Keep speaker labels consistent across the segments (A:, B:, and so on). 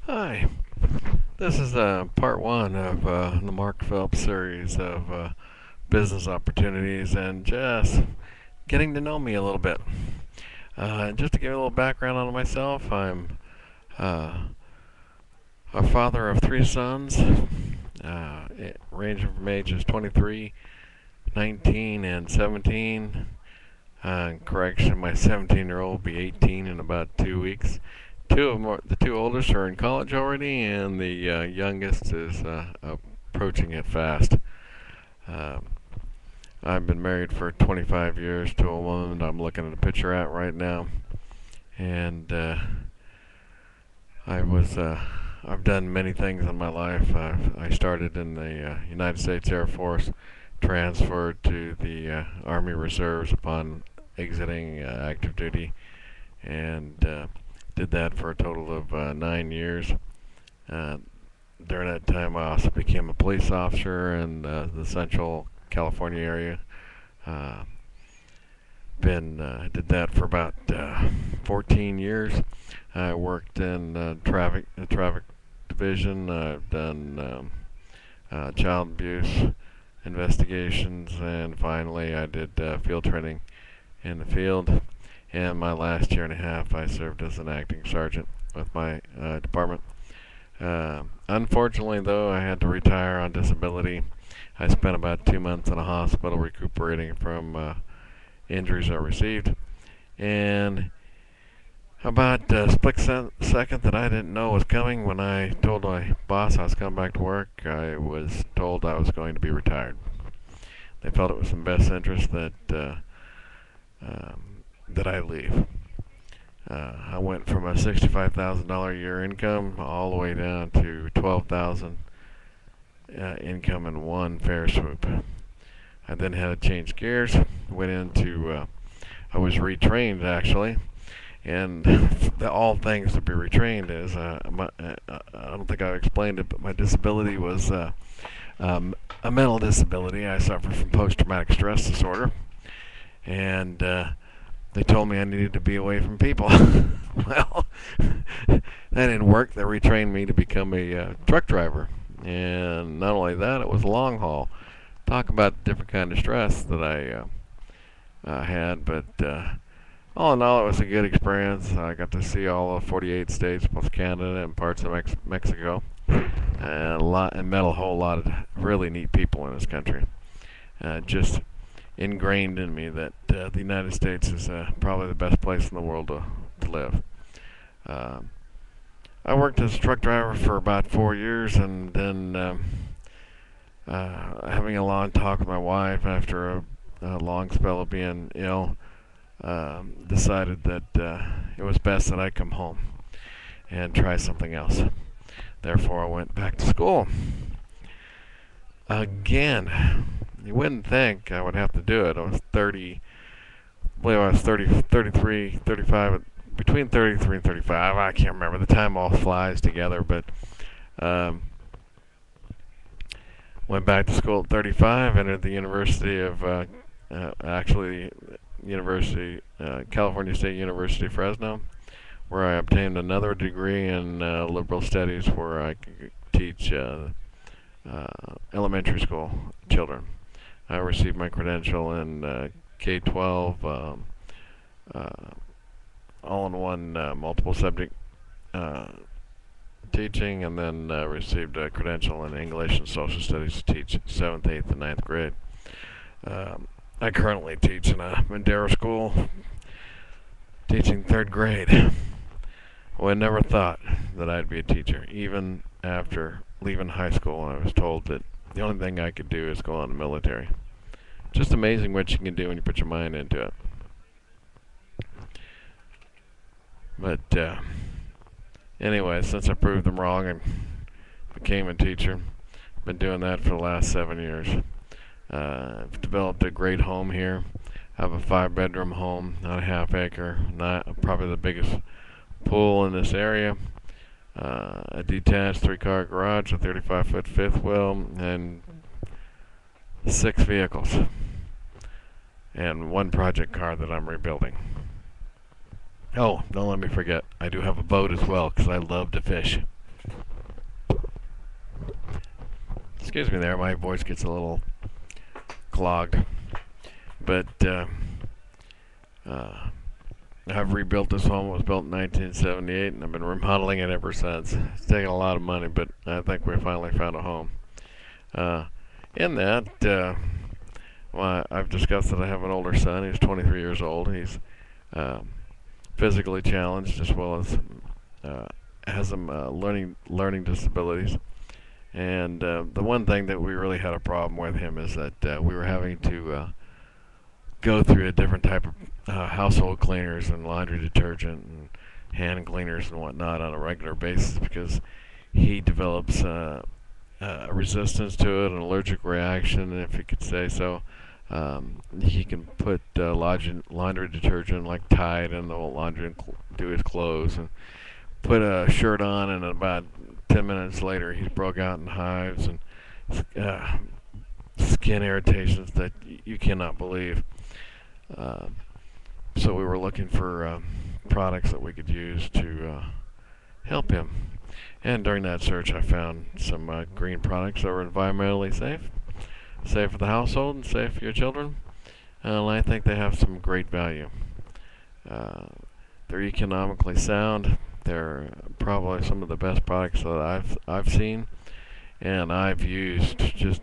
A: Hi, this is part one of the Mark Phelps series of business opportunities and just getting to know me a little bit. Just to give you a little background on myself, I'm uh, a father of three sons, ranging from ages 23, 19, and 17. Correction, my 17-year-old will be 18 in about 2 weeks. The two oldest are in college already, and the youngest is approaching it fast. Um, I've been married for 25 years to a woman I'm looking at a picture at right now, and I was I've done many things in my life. I started in the United States Air Force, transferred to the Army Reserves upon exiting active duty, and did that for a total of 9 years. Uh, During that time, I also became a police officer in the Central California area. Uh, been Did that for about 14 years. I worked in the traffic division. I've done child abuse investigations, and finally, I did field training in the field. And my last year and a half, I served as an acting sergeant with my department. Unfortunately, though, I had to retire on disability. I spent about 2 months in a hospital recuperating from injuries I received. And about a split second that I didn't know was coming, when I told my boss I was coming back to work, I was told I was going to be retired. They felt it was in best interest that I leave. I went from a $65,000 a year income all the way down to 12,000 income in one fair swoop. I then had to change gears. Went into I was retrained actually, and all things to be retrained is I don't think I explained it, but my disability was a mental disability. I suffer from post-traumatic stress disorder, and they told me I needed to be away from people. Well, that didn't work. They retrained me to become a truck driver, and not only that, it was long haul. Talk about the different kind of stress that I had, but all in all, it was a good experience. I got to see all of 48 states plus Canada and parts of Mexico, and met a whole lot of really neat people in this country. Just ingrained in me that the United States is probably the best place in the world to live. Um, I worked as a truck driver for about 4 years, and then having a long talk with my wife after a long spell of being ill, decided that it was best that I come home and try something else. Therefore, I went back to school again. You wouldn't think I would have to do it. I was 30, I believe I was 30, 33, 35, between 33 and 35. I can't remember. The time all flies together, but um, went back to school at 35, entered the University of, actually, California State University, Fresno, where I obtained another degree in liberal studies where I could teach elementary school children. I received my credential in K-12, uh, all-in-one multiple subject uh, teaching, and then received a credential in English and Social Studies to teach 7th, 8th, and 9th grade. I currently teach in a Madera school, teaching 3rd grade. Well, I never thought that I'd be a teacher. Even after leaving high school, I was told that the only thing I could do is go on the military. Just amazing what you can do when you put your mind into it. But anyway, since I proved them wrong and became a teacher, been doing that for the last 7 years. I've developed a great home here. I have a 5-bedroom home on a half-acre, not probably the biggest pool in this area. A detached 3-car garage, a 35-foot fifth wheel, and 6 vehicles, and 1 project car that I'm rebuilding. Oh, don't let me forget, I do have a boat as well because I love to fish. Excuse me there, my voice gets a little clogged. But I've rebuilt this home. It was built in 1978, and I've been remodeling it ever since. It's taken a lot of money, but I think we finally found a home. Uh, in that, well, I've discussed that I have an older son. He's 23 years old. He's physically challenged as well as has some learning disabilities. And the one thing that we really had a problem with him is that we were having to go through a different type of household cleaners and laundry detergent and hand cleaners and whatnot on a regular basis because he develops a resistance to it, an allergic reaction, if you could say so. He can put laundry detergent like Tide in the laundry and do his clothes, and put a shirt on, and about 10 minutes later he's broke out in hives and skin irritations that you cannot believe. So we were looking for products that we could use to help him. And during that search I found some green products that were environmentally safe for the household and safe for your children. And I think they have some great value. They're economically sound. They're probably some of the best products that I've seen, and I've used just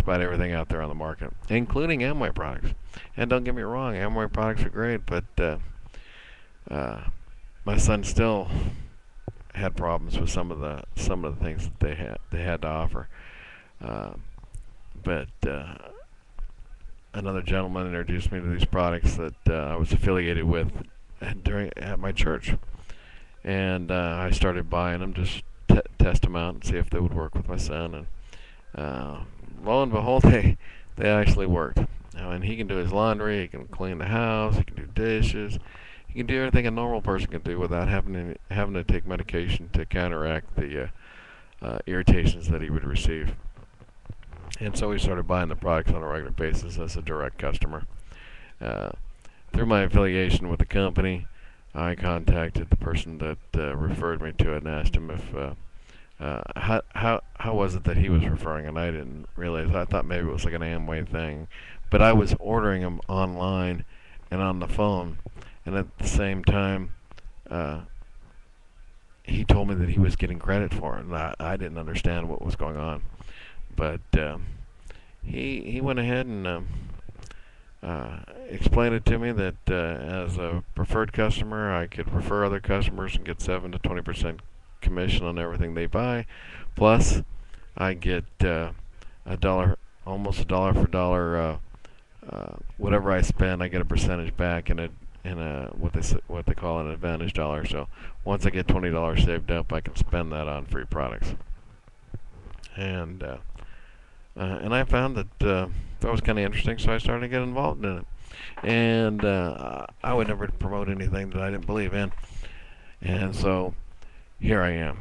A: about everything out there on the market, including Amway products. And don't get me wrong, Amway products are great, but my son still had problems with some of the things that they had to offer. But another gentleman introduced me to these products that I was affiliated with at my church, and I started buying them, just test them out and see if they would work with my son. And lo and behold, they actually worked. And he can do his laundry, he can clean the house, he can do dishes, he can do everything a normal person can do without having to take medication to counteract the irritations that he would receive. And so we started buying the products on a regular basis as a direct customer. Through my affiliation with the company, I contacted the person that referred me to it and asked him if how was it that he was referring, and I didn't realize. I thought maybe it was like an Amway thing, but I was ordering them online and on the phone, and at the same time he told me that he was getting credit for it, and I didn't understand what was going on. But he went ahead and explained it to me that as a preferred customer, I could refer other customers and get 7 to 20% commission on everything they buy. Plus, I get almost a dollar for dollar. Whatever I spend, I get a percentage back in what they call an advantage dollar. So once I get $20 saved up, I can spend that on free products. And I found that that was kind of interesting, so I started to get involved in it. And I would never promote anything that I didn't believe in. And so here I am,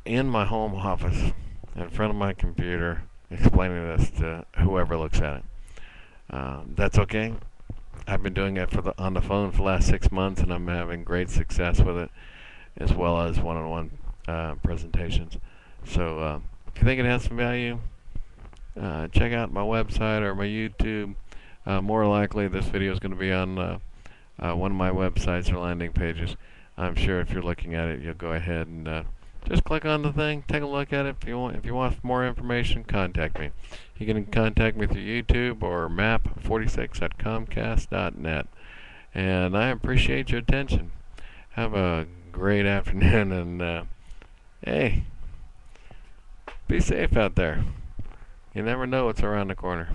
A: in my home office, in front of my computer, explaining this to whoever looks at it. That's okay. I've been doing it on the phone for the last 6 months, and I'm having great success with it, as well as one-on-one presentations. So if you think it has some value, check out my website or my YouTube. More likely, this video is going to be on one of my websites or landing pages. I'm sure if you're looking at it, you'll go ahead and just click on the thing, take a look at it. If you want more information, contact me. You can contact me through YouTube or map46@comcast.net. And I appreciate your attention. Have a great afternoon, and hey, be safe out there. You never know what's around the corner.